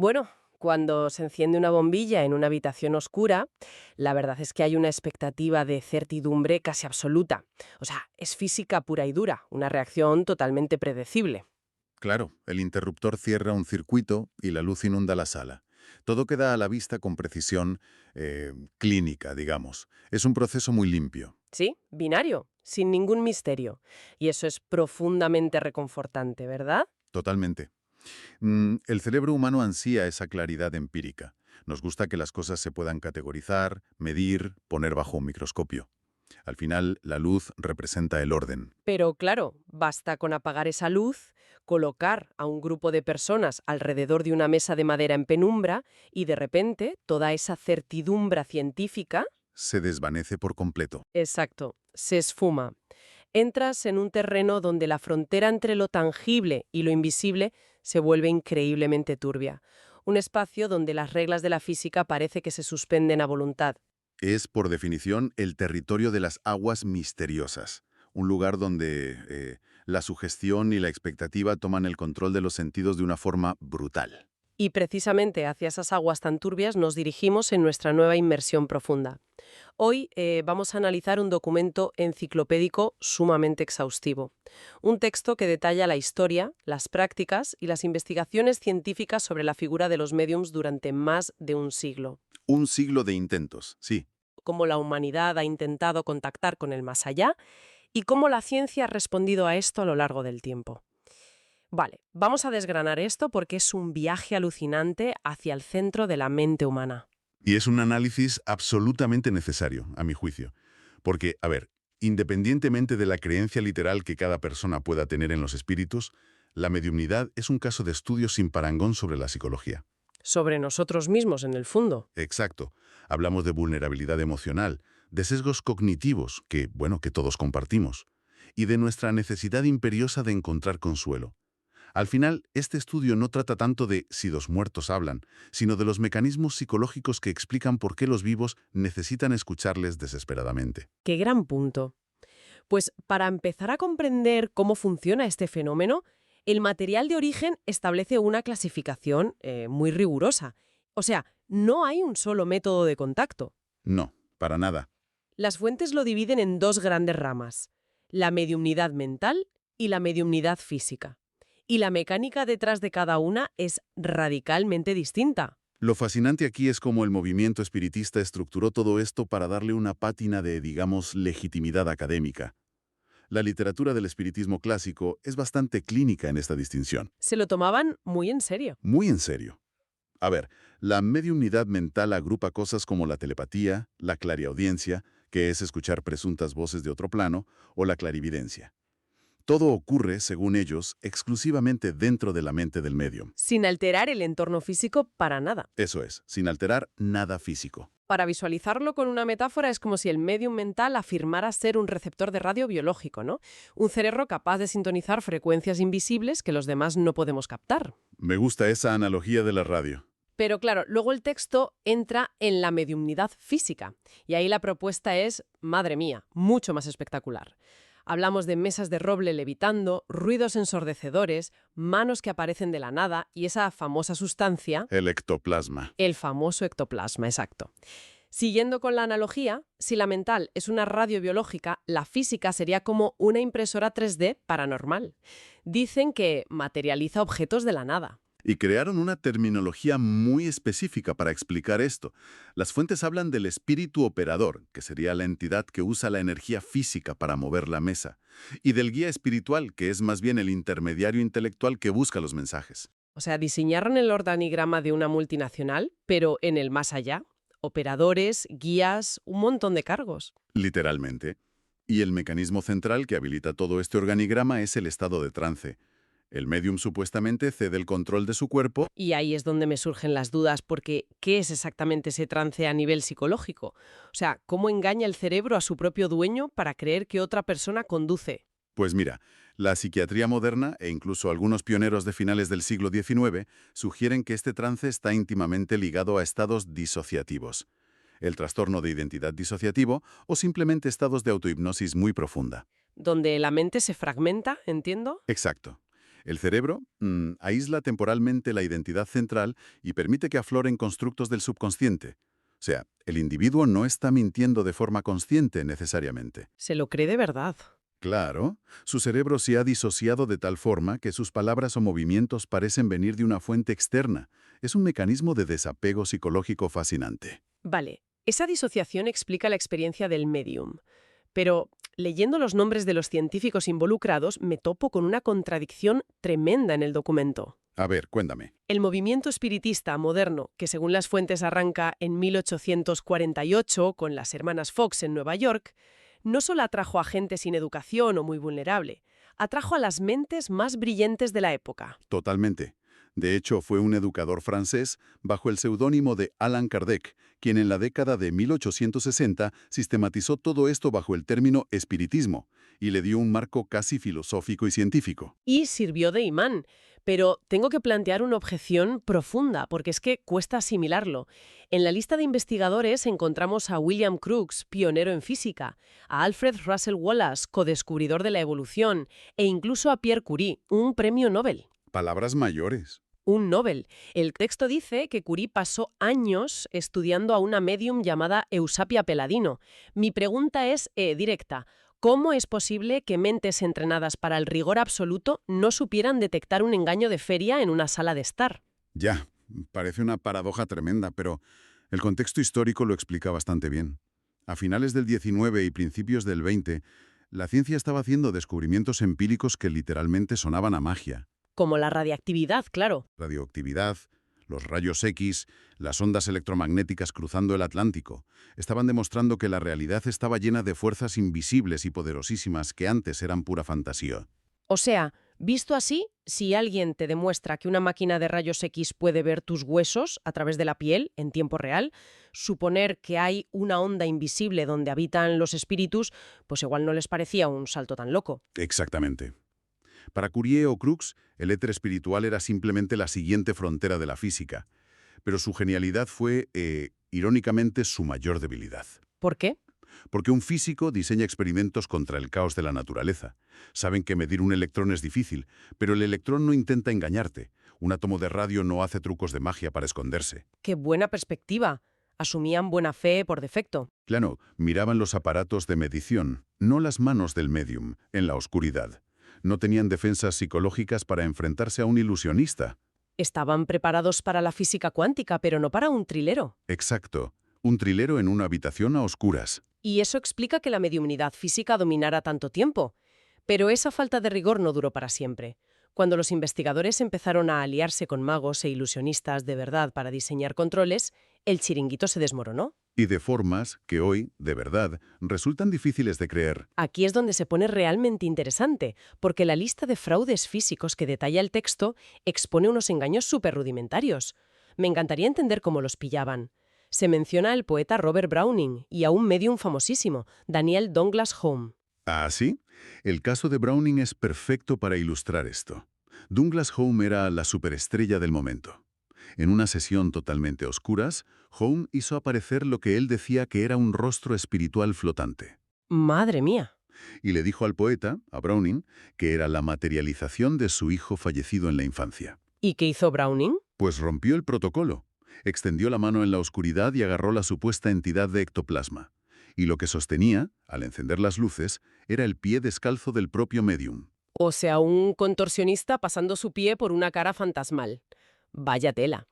Bueno, cuando se enciende una bombilla en una habitación oscura, la verdad es que hay una expectativa de certidumbre casi absoluta. O sea, es física pura y dura, una reacción totalmente predecible. Claro, el interruptor cierra un circuito y la luz inunda la sala. Todo queda a la vista con precisión clínica, digamos. Es un proceso muy limpio. Sí, binario, sin ningún misterio. Y eso es profundamente reconfortante, ¿verdad? Totalmente. El cerebro humano ansía esa claridad empírica. Nos gusta que las cosas se puedan categorizar, medir, poner bajo un microscopio. Al final, la luz representa el orden. Pero claro, basta con apagar esa luz, colocar a un grupo de personas alrededor de una mesa de madera en penumbra y de repente toda esa certidumbre científica, Se desvanece por completo. exacto, se esfuma. Entras en un terreno donde la frontera entre lo tangible y lo invisible se vuelve increíblemente turbia. Un espacio donde las reglas de la física parece que se suspenden a voluntad. Es, por definición, el territorio de las aguas misteriosas, un lugar donde la sugestión y la expectativa toman el control de los sentidos de una forma brutal. Y precisamente hacia esas aguas tan turbias nos dirigimos en nuestra nueva inmersión profunda. Hoy vamos a analizar un documento enciclopédico sumamente exhaustivo. Un texto que detalla la historia, las prácticas y las investigaciones científicas sobre la figura de los médiums durante más de un siglo. Un siglo de intentos, sí. Cómo la humanidad ha intentado contactar con el más allá y cómo la ciencia ha respondido a esto a lo largo del tiempo. Vale, vamos a desgranar esto porque es un viaje alucinante hacia el centro de la mente humana. Y es un análisis absolutamente necesario, a mi juicio. Porque, a ver, independientemente de la creencia literal que cada persona pueda tener en los espíritus, la mediumnidad es un caso de estudio sin parangón sobre la psicología. Sobre nosotros mismos, en el fondo. Exacto. Hablamos de vulnerabilidad emocional, de sesgos cognitivos, que todos compartimos, y de nuestra necesidad imperiosa de encontrar consuelo. Al final, este estudio no trata tanto de si los muertos hablan, sino de los mecanismos psicológicos que explican por qué los vivos necesitan escucharles desesperadamente. ¡Qué gran punto! Pues para empezar a comprender cómo funciona este fenómeno, el material de origen establece una clasificación muy rigurosa. O sea, no hay un solo método de contacto. No, para nada. Las fuentes lo dividen en dos grandes ramas, la mediumnidad mental y la mediumnidad física. Y la mecánica detrás de cada una es radicalmente distinta. Lo fascinante aquí es cómo el movimiento espiritista estructuró todo esto para darle una pátina de, digamos, legitimidad académica. La literatura del espiritismo clásico es bastante clínica en esta distinción. Se lo tomaban muy en serio. Muy en serio. A ver, la mediumnidad mental agrupa cosas como la telepatía, la clariaudiencia, que es escuchar presuntas voces de otro plano, o la clarividencia. Todo ocurre, según ellos, exclusivamente dentro de la mente del medium. Sin alterar el entorno físico para nada. Eso es, sin alterar nada físico. Para visualizarlo con una metáfora es como si el medium mental afirmara ser un receptor de radio biológico, ¿no? Un cerebro capaz de sintonizar frecuencias invisibles que los demás no podemos captar. Me gusta esa analogía de la radio. Pero claro, luego el texto entra en la mediumnidad física. Y ahí la propuesta es, madre mía, mucho más espectacular. Hablamos de mesas de roble levitando, ruidos ensordecedores, manos que aparecen de la nada y esa famosa sustancia, El ectoplasma. el famoso ectoplasma, exacto. Siguiendo con la analogía, si la mental es una radio biológica, la física sería como una impresora 3D paranormal. Dicen que materializa objetos de la nada. Y crearon una terminología muy específica para explicar esto. Las fuentes hablan del espíritu operador, que sería la entidad que usa la energía física para mover la mesa, y del guía espiritual, que es más bien el intermediario intelectual que busca los mensajes. O sea, diseñaron el organigrama de una multinacional, pero en el más allá. Operadores, guías, un montón de cargos. Literalmente. Y el mecanismo central que habilita todo este organigrama es el estado de trance. El medium supuestamente cede el control de su cuerpo. Y ahí es donde me surgen las dudas, porque ¿qué es exactamente ese trance a nivel psicológico? O sea, ¿cómo engaña el cerebro a su propio dueño para creer que otra persona conduce? Pues mira, la psiquiatría moderna e incluso algunos pioneros de finales del siglo XIX sugieren que este trance está íntimamente ligado a estados disociativos, el trastorno de identidad disociativo o simplemente estados de autohipnosis muy profunda. Donde la mente se fragmenta, entiendo. Exacto. El cerebro aísla temporalmente la identidad central y permite que afloren constructos del subconsciente. O sea, el individuo no está mintiendo de forma consciente necesariamente. Se lo cree de verdad. Claro, su cerebro se ha disociado de tal forma que sus palabras o movimientos parecen venir de una fuente externa. Es un mecanismo de desapego psicológico fascinante. Vale, esa disociación explica la experiencia del medium. Pero leyendo los nombres de los científicos involucrados, me topo con una contradicción tremenda en el documento. A ver, cuéntame. El movimiento espiritista moderno, que según las fuentes arranca en 1848 con las hermanas Fox en Nueva York, no solo atrajo a gente sin educación o muy vulnerable, atrajo a las mentes más brillantes de la época. Totalmente. De hecho, fue un educador francés bajo el seudónimo de Allan Kardec, quien en la década de 1860 sistematizó todo esto bajo el término espiritismo y le dio un marco casi filosófico y científico. Y sirvió de imán. Pero tengo que plantear una objeción profunda, porque es que cuesta asimilarlo. En la lista de investigadores encontramos a William Crookes, pionero en física, a Alfred Russel Wallace, codescubridor de la evolución, e incluso a Pierre Curie, un premio Nobel. Palabras mayores. Un Nobel. El texto dice que Curie pasó años estudiando a una medium llamada Eusapia Peladino. Mi pregunta es directa. ¿Cómo es posible que mentes entrenadas para el rigor absoluto no supieran detectar un engaño de feria en una sala de estar? Ya, parece una paradoja tremenda, pero el contexto histórico lo explica bastante bien. A finales del 19 y principios del 20, la ciencia estaba haciendo descubrimientos empíricos que literalmente sonaban a magia. Como la radiactividad, claro. Radioactividad, los rayos X, las ondas electromagnéticas cruzando el Atlántico, estaban demostrando que la realidad estaba llena de fuerzas invisibles y poderosísimas que antes eran pura fantasía. O sea, visto así, si alguien te demuestra que una máquina de rayos X puede ver tus huesos a través de la piel en tiempo real, suponer que hay una onda invisible donde habitan los espíritus, pues igual no les parecía un salto tan loco. Exactamente. Para Curie o Crookes, el éter espiritual era simplemente la siguiente frontera de la física, pero su genialidad fue, irónicamente, su mayor debilidad. ¿Por qué? Porque un físico diseña experimentos contra el caos de la naturaleza. Saben que medir un electrón es difícil, pero el electrón no intenta engañarte. Un átomo de radio no hace trucos de magia para esconderse. ¡Qué buena perspectiva! Asumían buena fe por defecto. Claro, miraban los aparatos de medición, no las manos del medium, en la oscuridad. No tenían defensas psicológicas para enfrentarse a un ilusionista. Estaban preparados para la física cuántica, pero no para un trilero. Exacto. Un trilero en una habitación a oscuras. Y eso explica que la mediumnidad física dominara tanto tiempo. Pero esa falta de rigor no duró para siempre. Cuando los investigadores empezaron a aliarse con magos e ilusionistas de verdad para diseñar controles, el chiringuito se desmoronó. Y de formas que hoy, de verdad, resultan difíciles de creer. Aquí es donde se pone realmente interesante, porque la lista de fraudes físicos que detalla el texto expone unos engaños súper rudimentarios. Me encantaría entender cómo los pillaban. Se menciona al poeta Robert Browning y a un medium famosísimo, Daniel Douglas Home. ¿Ah, sí? El caso de Browning es perfecto para ilustrar esto. Douglas Home era la superestrella del momento. En una sesión totalmente a oscuras, Home hizo aparecer lo que él decía que era un rostro espiritual flotante. ¡Madre mía! Y le dijo al poeta, a Browning, que era la materialización de su hijo fallecido en la infancia. ¿Y qué hizo Browning? Pues rompió el protocolo. Extendió la mano en la oscuridad y agarró la supuesta entidad de ectoplasma. Y lo que sostenía, al encender las luces, era el pie descalzo del propio medium. O sea, un contorsionista pasando su pie por una cara fantasmal. Vaya tela.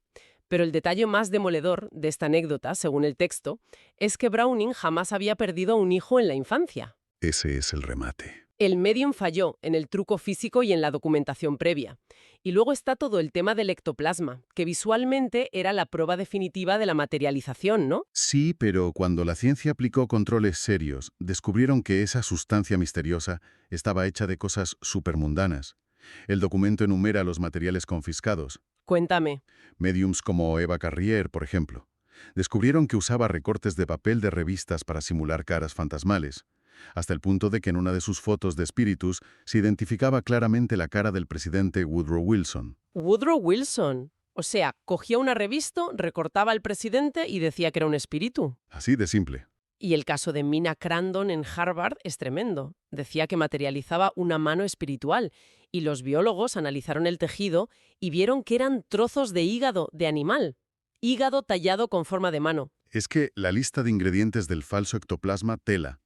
Pero el detalle más demoledor de esta anécdota, según el texto, es que Browning jamás había perdido a un hijo en la infancia. Ese es el remate. El medium falló en el truco físico y en la documentación previa. Y luego está todo el tema del ectoplasma, que visualmente era la prueba definitiva de la materialización, ¿no? Sí, pero cuando la ciencia aplicó controles serios, descubrieron que esa sustancia misteriosa estaba hecha de cosas supermundanas. El documento enumera los materiales confiscados. Cuéntame. Mediums como Eva Carrier, por ejemplo. Descubrieron que usaba recortes de papel de revistas para simular caras fantasmales, hasta el punto de que en una de sus fotos de espíritus se identificaba claramente la cara del presidente Woodrow Wilson. Woodrow Wilson. O sea, cogía una revista, recortaba al presidente y decía que era un espíritu. Así de simple. Y el caso de Mina Crandon en Harvard es tremendo. Decía que materializaba una mano espiritual y los biólogos analizaron el tejido y vieron que eran trozos de hígado de animal. Hígado tallado con forma de mano. Es que la lista de ingredientes del falso ectoplasma tela.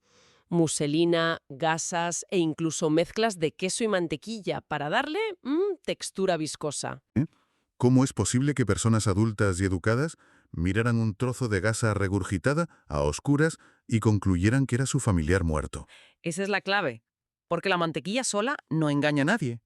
Muselina, gasas e incluso mezclas de queso y mantequilla para darle textura viscosa. ¿Cómo es posible que personas adultas y educadas miraran un trozo de gasa regurgitada a oscuras y concluyeran que era su familiar muerto? Esa es la clave. Porque la mantequilla sola no engaña a nadie.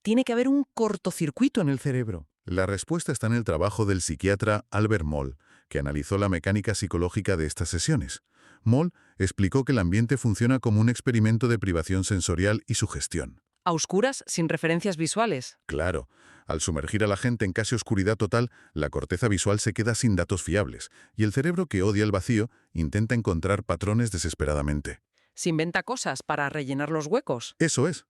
Tiene que haber un cortocircuito en el cerebro. La respuesta está en el trabajo del psiquiatra Albert Moll, que analizó la mecánica psicológica de estas sesiones. Moll explicó que el ambiente funciona como un experimento de privación sensorial y sugestión. A oscuras, sin referencias visuales. Claro, al sumergir a la gente en casi oscuridad total, la corteza visual se queda sin datos fiables, y el cerebro que odia el vacío intenta encontrar patrones desesperadamente. Se inventa cosas para rellenar los huecos. Eso es.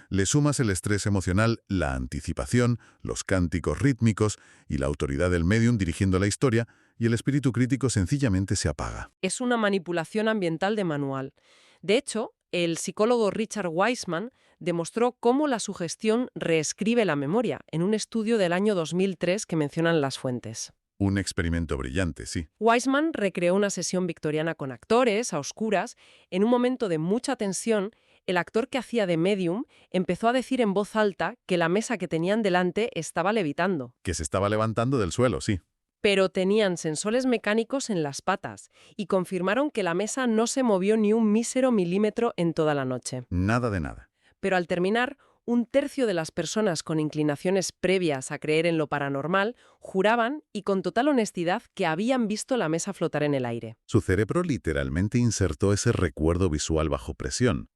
Le sumas el estrés emocional, la anticipación, los cánticos rítmicos y la autoridad del médium dirigiendo la historia, y el espíritu crítico sencillamente se apaga. Es una manipulación ambiental de manual. De hecho, el psicólogo Richard Wiseman demostró cómo la sugestión reescribe la memoria en un estudio del año 2003 que mencionan las fuentes. Un experimento brillante, sí. Wiseman recreó una sesión victoriana con actores, a oscuras. En un momento de mucha tensión, el actor que hacía de medium empezó a decir en voz alta que la mesa que tenían delante estaba levitando. Que se estaba levantando del suelo, sí. Pero tenían sensores mecánicos en las patas y confirmaron que la mesa no se movió ni un mísero milímetro en toda la noche. Nada de nada. Pero al terminar, un tercio de las personas con inclinaciones previas a creer en lo paranormal juraban y con total honestidad que habían visto la mesa flotar en el aire. Su cerebro literalmente insertó ese recuerdo visual bajo presión.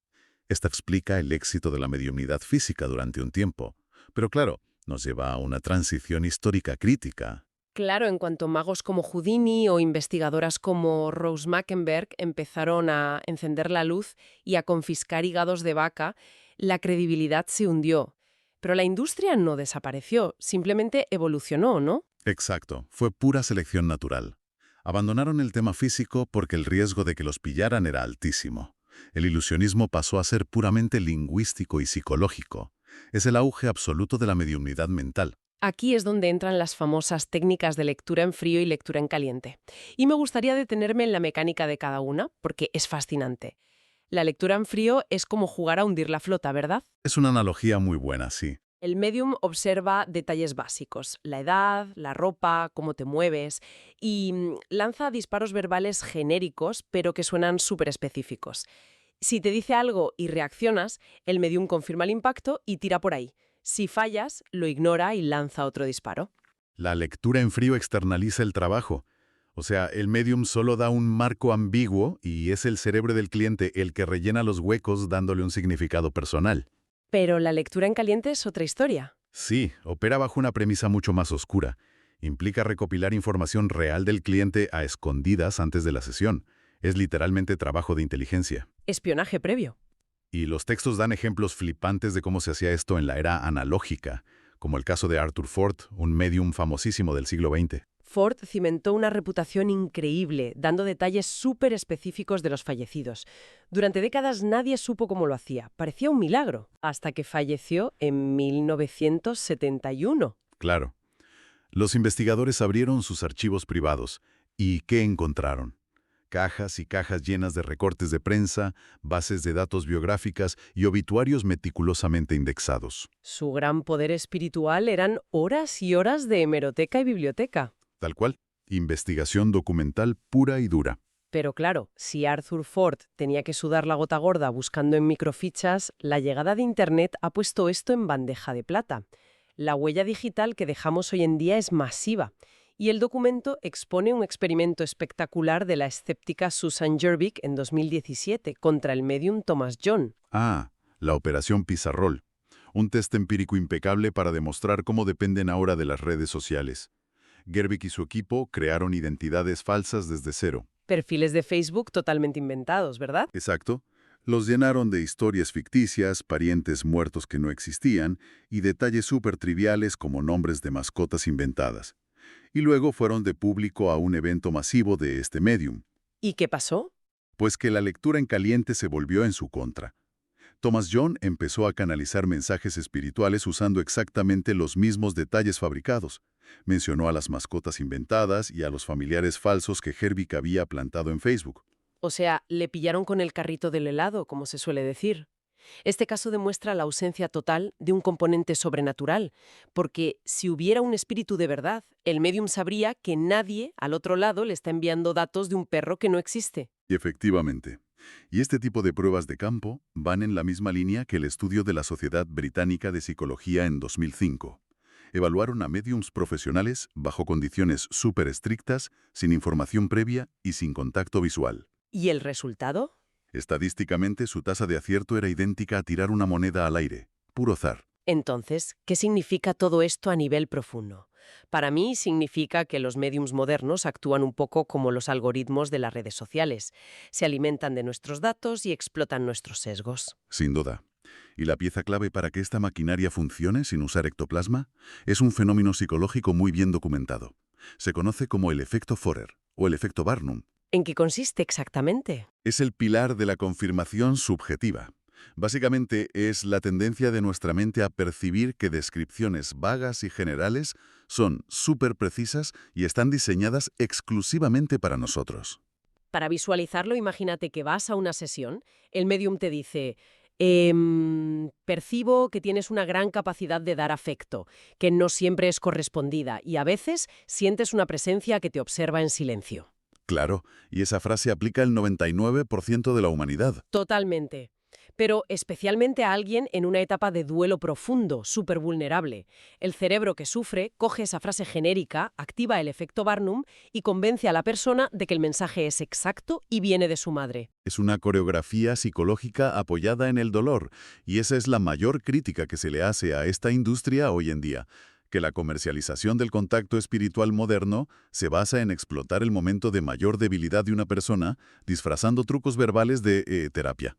Esta explica el éxito de la mediumnidad física durante un tiempo. Pero claro, nos lleva a una transición histórica crítica. Claro, en cuanto magos como Houdini o investigadoras como Rose Mackenberg empezaron a encender la luz y a confiscar hígados de vaca, la credibilidad se hundió. Pero la industria no desapareció, simplemente evolucionó, ¿no? Exacto, fue pura selección natural. Abandonaron el tema físico porque el riesgo de que los pillaran era altísimo. El ilusionismo pasó a ser puramente lingüístico y psicológico. Es el auge absoluto de la mediumnidad mental. Aquí es donde entran las famosas técnicas de lectura en frío y lectura en caliente. Y me gustaría detenerme en la mecánica de cada una, porque es fascinante. La lectura en frío es como jugar a hundir la flota, ¿verdad? Es una analogía muy buena, sí. El medium observa detalles básicos, la edad, la ropa, cómo te mueves, y lanza disparos verbales genéricos, pero que suenan súper específicos. Si te dice algo y reaccionas, el medium confirma el impacto y tira por ahí. Si fallas, lo ignora y lanza otro disparo. La lectura en frío externaliza el trabajo. O sea, el medium solo da un marco ambiguo y es el cerebro del cliente el que rellena los huecos dándole un significado personal. Pero la lectura en caliente es otra historia. Sí, opera bajo una premisa mucho más oscura. Implica recopilar información real del cliente a escondidas antes de la sesión. Es literalmente trabajo de inteligencia. Espionaje previo. Y los textos dan ejemplos flipantes de cómo se hacía esto en la era analógica, como el caso de Arthur Ford, un medium famosísimo del siglo XX. Ford cimentó una reputación increíble, dando detalles súper específicos de los fallecidos. Durante décadas nadie supo cómo lo hacía. Parecía un milagro, hasta que falleció en 1971. Claro. Los investigadores abrieron sus archivos privados. ¿Y qué encontraron? Cajas y cajas llenas de recortes de prensa, bases de datos biográficas y obituarios meticulosamente indexados. Su gran poder espiritual eran horas y horas de hemeroteca y biblioteca. Tal cual, investigación documental pura y dura. Pero claro, si Arthur Ford tenía que sudar la gota gorda buscando en microfichas, la llegada de Internet ha puesto esto en bandeja de plata. La huella digital que dejamos hoy en día es masiva. Y el documento expone un experimento espectacular de la escéptica Susan Jervik en 2017 contra el medium Thomas John. Ah, la operación Pizarrol. Un test empírico impecable para demostrar cómo dependen ahora de las redes sociales. Jervik y su equipo crearon identidades falsas desde cero. Perfiles de Facebook totalmente inventados, ¿verdad? Exacto. Los llenaron de historias ficticias, parientes muertos que no existían y detalles súper triviales como nombres de mascotas inventadas. Y luego fueron de público a un evento masivo de este medium. ¿Y qué pasó? Pues que la lectura en caliente se volvió en su contra. Thomas John empezó a canalizar mensajes espirituales usando exactamente los mismos detalles fabricados. Mencionó a las mascotas inventadas y a los familiares falsos que Herbig había plantado en Facebook. O sea, le pillaron con el carrito del helado, como se suele decir. Este caso demuestra la ausencia total de un componente sobrenatural, porque si hubiera un espíritu de verdad, el médium sabría que nadie al otro lado le está enviando datos de un perro que no existe. Y efectivamente. Y este tipo de pruebas de campo van en la misma línea que el estudio de la Sociedad Británica de Psicología en 2005. Evaluaron a médiums profesionales bajo condiciones súper estrictas, sin información previa y sin contacto visual. ¿Y el resultado? Estadísticamente, su tasa de acierto era idéntica a tirar una moneda al aire. Puro azar. Entonces, ¿qué significa todo esto a nivel profundo? Para mí significa que los médiums modernos actúan un poco como los algoritmos de las redes sociales. Se alimentan de nuestros datos y explotan nuestros sesgos. Sin duda. Y la pieza clave para que esta maquinaria funcione sin usar ectoplasma es un fenómeno psicológico muy bien documentado. Se conoce como el efecto Forer o el efecto Barnum. ¿En qué consiste exactamente? Es el pilar de la confirmación subjetiva. Básicamente es la tendencia de nuestra mente a percibir que descripciones vagas y generales son súper precisas y están diseñadas exclusivamente para nosotros. Para visualizarlo, imagínate que vas a una sesión, el médium te dice, percibo que tienes una gran capacidad de dar afecto, que no siempre es correspondida y a veces sientes una presencia que te observa en silencio. Claro, y esa frase aplica al 99% de la humanidad. Totalmente. Pero especialmente a alguien en una etapa de duelo profundo, súper vulnerable. El cerebro que sufre coge esa frase genérica, activa el efecto Barnum y convence a la persona de que el mensaje es exacto y viene de su madre. Es una coreografía psicológica apoyada en el dolor, y esa es la mayor crítica que se le hace a esta industria hoy en día, que la comercialización del contacto espiritual moderno se basa en explotar el momento de mayor debilidad de una persona, disfrazando trucos verbales de terapia.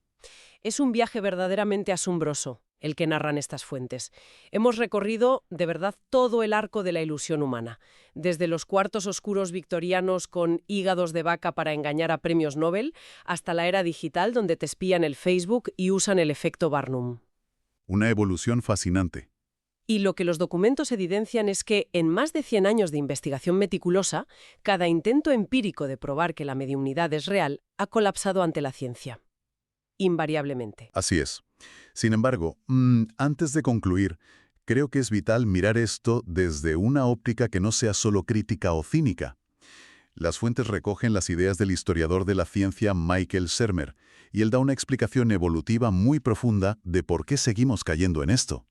Es un viaje verdaderamente asombroso el que narran estas fuentes. Hemos recorrido, de verdad, todo el arco de la ilusión humana, desde los cuartos oscuros victorianos con hígados de vaca para engañar a premios Nobel, hasta la era digital donde te espían el Facebook y usan el efecto Barnum. Una evolución fascinante. Y lo que los documentos evidencian es que, en más de 100 años de investigación meticulosa, cada intento empírico de probar que la mediumnidad es real ha colapsado ante la ciencia. Invariablemente. Así es. Sin embargo, antes de concluir, creo que es vital mirar esto desde una óptica que no sea solo crítica o cínica. Las fuentes recogen las ideas del historiador de la ciencia Michael Sermer, y él da una explicación evolutiva muy profunda de por qué seguimos cayendo en esto.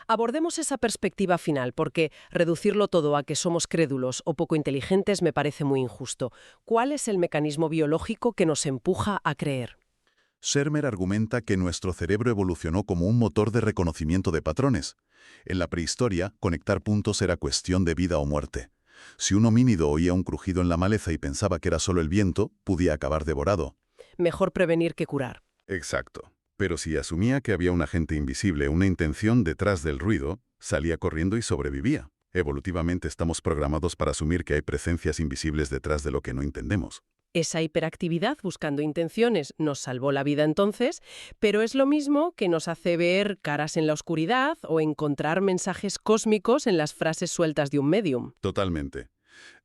Abordemos esa perspectiva final, porque reducirlo todo a que somos crédulos o poco inteligentes me parece muy injusto. ¿Cuál es el mecanismo biológico que nos empuja a creer? Sermer argumenta que nuestro cerebro evolucionó como un motor de reconocimiento de patrones. En la prehistoria, conectar puntos era cuestión de vida o muerte. Si un homínido oía un crujido en la maleza y pensaba que era solo el viento, podía acabar devorado. Mejor prevenir que curar. Exacto. Pero si asumía que había un agente invisible, una intención detrás del ruido, salía corriendo y sobrevivía. Evolutivamente estamos programados para asumir que hay presencias invisibles detrás de lo que no entendemos. Esa hiperactividad buscando intenciones nos salvó la vida entonces, pero es lo mismo que nos hace ver caras en la oscuridad o encontrar mensajes cósmicos en las frases sueltas de un médium. Totalmente.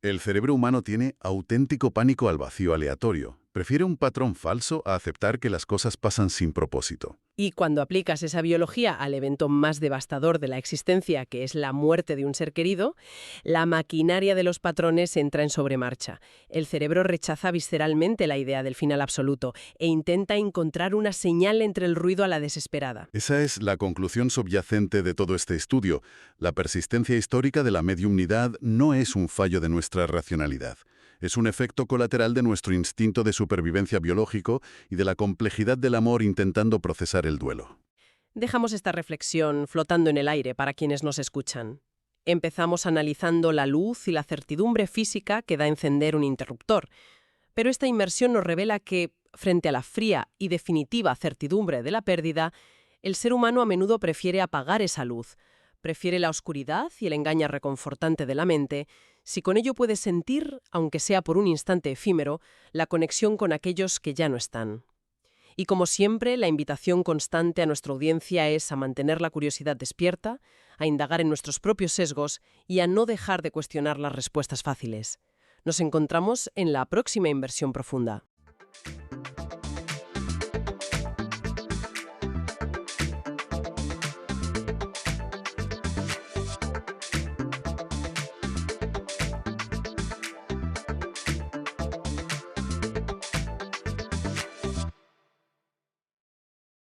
El cerebro humano tiene auténtico pánico al vacío aleatorio. Prefiere un patrón falso a aceptar que las cosas pasan sin propósito. Y cuando aplicas esa biología al evento más devastador de la existencia, que es la muerte de un ser querido, la maquinaria de los patrones entra en sobremarcha. El cerebro rechaza visceralmente la idea del final absoluto e intenta encontrar una señal entre el ruido a la desesperada. Esa es la conclusión subyacente de todo este estudio. La persistencia histórica de la mediumnidad no es un fallo de nuestra racionalidad. Es un efecto colateral de nuestro instinto de supervivencia biológico y de la complejidad del amor intentando procesar el duelo. Dejamos esta reflexión flotando en el aire para quienes nos escuchan. Empezamos analizando la luz y la certidumbre física que da a encender un interruptor. Pero esta inmersión nos revela que, frente a la fría y definitiva certidumbre de la pérdida, el ser humano a menudo prefiere apagar esa luz, prefiere la oscuridad y el engaño reconfortante de la mente, si con ello puede sentir, aunque sea por un instante efímero, la conexión con aquellos que ya no están. Y como siempre, la invitación constante a nuestra audiencia es a mantener la curiosidad despierta, a indagar en nuestros propios sesgos y a no dejar de cuestionar las respuestas fáciles. Nos encontramos en la próxima Inmersión Profunda.